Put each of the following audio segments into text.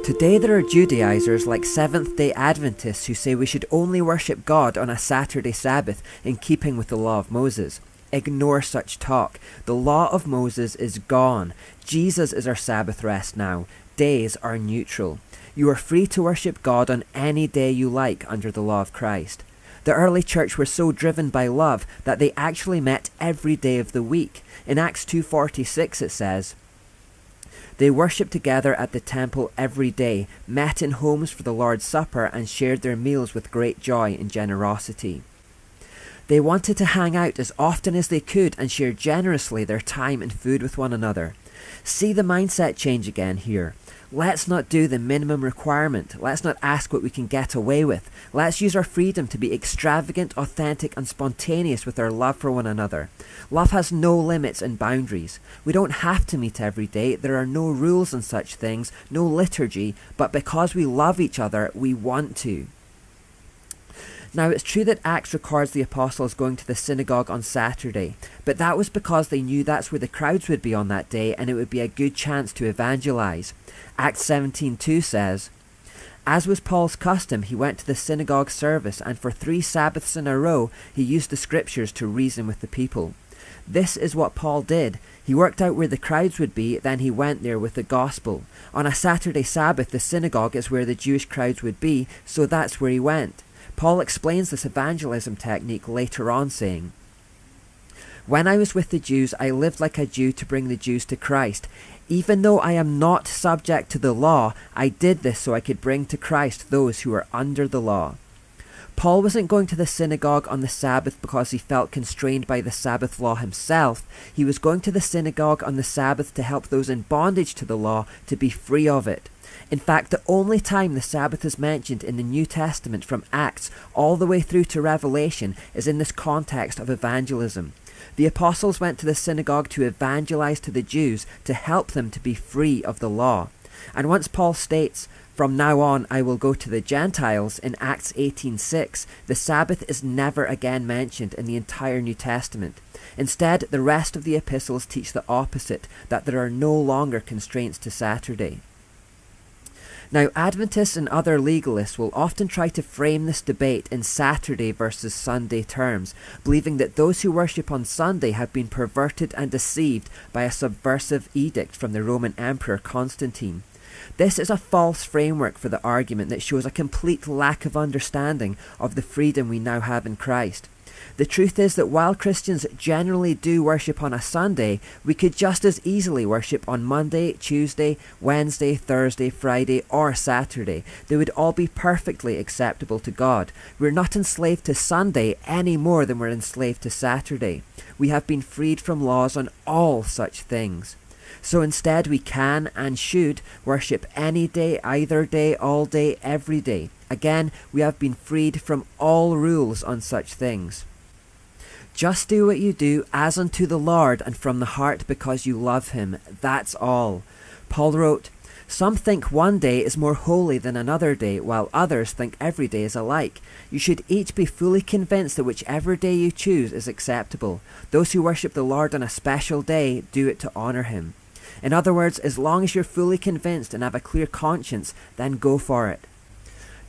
Today there are Judaizers like Seventh-day Adventists who say we should only worship God on a Saturday Sabbath in keeping with the law of Moses. Ignore such talk. The law of Moses is gone. Jesus is our Sabbath rest now. Days are neutral. You are free to worship God on any day you like under the law of Christ. The early church were so driven by love that they actually met every day of the week. In Acts 2:46 it says, "They worshipped together at the temple every day, met in homes for the Lord's Supper, and shared their meals with great joy and generosity." They wanted to hang out as often as they could and share generously their time and food with one another. See the mindset change again here. Let's not do the minimum requirement. Let's not ask what we can get away with. Let's use our freedom to be extravagant, authentic, and spontaneous with our love for one another. Love has no limits and boundaries. We don't have to meet every day. There are no rules on such things, no liturgy, but because we love each other, we want to. Now, it's true that Acts records the apostles going to the synagogue on Saturday, but that was because they knew that's where the crowds would be on that day and it would be a good chance to evangelize. Acts 17:2 says, "As was Paul's custom, he went to the synagogue service, and for 3 Sabbaths in a row he used the scriptures to reason with the people." This is what Paul did. He worked out where the crowds would be, then he went there with the gospel. On a Saturday Sabbath, the synagogue is where the Jewish crowds would be, so that's where he went. Paul explains this evangelism technique later on, saying, "When I was with the Jews, I lived like a Jew to bring the Jews to Christ. Even though I am not subject to the law, I did this so I could bring to Christ those who are under the law." Paul wasn't going to the synagogue on the Sabbath because he felt constrained by the Sabbath law himself. He was going to the synagogue on the Sabbath to help those in bondage to the law to be free of it. In fact, the only time the Sabbath is mentioned in the New Testament from Acts all the way through to Revelation is in this context of evangelism. The apostles went to the synagogue to evangelize to the Jews to help them to be free of the law. And once Paul states, "From now on I will go to the Gentiles," in Acts 18:6, the Sabbath is never again mentioned in the entire New Testament. Instead, the rest of the epistles teach the opposite, that there are no longer constraints to Saturday. Now, Adventists and other legalists will often try to frame this debate in Saturday versus Sunday terms, believing that those who worship on Sunday have been perverted and deceived by a subversive edict from the Roman Emperor Constantine. This is a false framework for the argument that shows a complete lack of understanding of the freedom we now have in Christ. The truth is that while Christians generally do worship on a Sunday, we could just as easily worship on Monday, Tuesday, Wednesday, Thursday, Friday, or Saturday. They would all be perfectly acceptable to God. We're not enslaved to Sunday any more than we're enslaved to Saturday. We have been freed from laws on all such things. So instead we can and should worship any day, either day, all day, every day. Again, we have been freed from all rules on such things. Just do what you do as unto the Lord and from the heart because you love him. That's all. Paul wrote, "Some think one day is more holy than another day, while others think every day is alike. You should each be fully convinced that whichever day you choose is acceptable. Those who worship the Lord on a special day do it to honor him." In other words, as long as you're fully convinced and have a clear conscience, then go for it.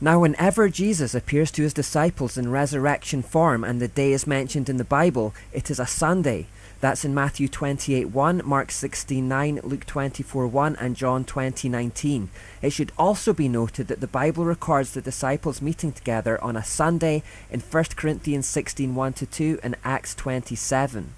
Now, whenever Jesus appears to his disciples in resurrection form and the day is mentioned in the Bible, it is a Sunday. That's in Matthew 28:1, Mark 16:9, Luke 24:1, and John 20:19. It should also be noted that the Bible records the disciples meeting together on a Sunday in 1 Corinthians 16:1-2 and Acts 27.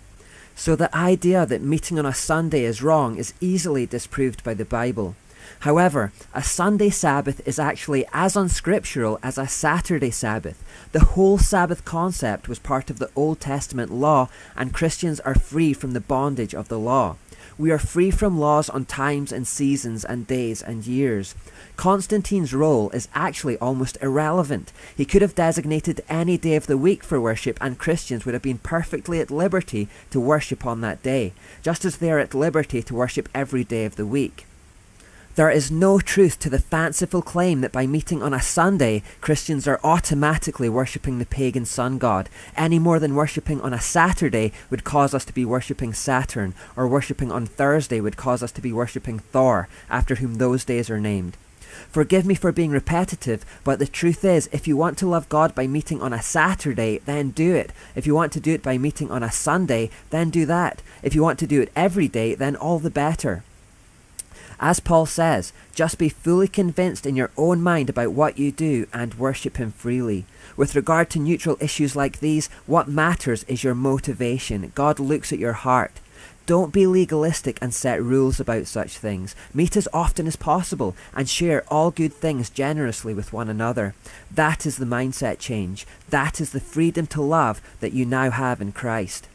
So the idea that meeting on a Sunday is wrong is easily disproved by the Bible. However, a Sunday Sabbath is actually as unscriptural as a Saturday Sabbath. The whole Sabbath concept was part of the Old Testament law, and Christians are free from the bondage of the law. We are free from laws on times and seasons and days and years. Constantine's role is actually almost irrelevant. He could have designated any day of the week for worship and Christians would have been perfectly at liberty to worship on that day, just as they are at liberty to worship every day of the week. There is no truth to the fanciful claim that by meeting on a Sunday, Christians are automatically worshipping the pagan sun god, any more than worshipping on a Saturday would cause us to be worshipping Saturn, or worshipping on Thursday would cause us to be worshipping Thor, after whom those days are named. Forgive me for being repetitive, but the truth is, if you want to love God by meeting on a Saturday, then do it. If you want to do it by meeting on a Sunday, then do that. If you want to do it every day, then all the better. As Paul says, just be fully convinced in your own mind about what you do and worship him freely. With regard to neutral issues like these, what matters is your motivation. God looks at your heart. Don't be legalistic and set rules about such things. Meet as often as possible and share all good things generously with one another. That is the mindset change. That is the freedom to love that you now have in Christ.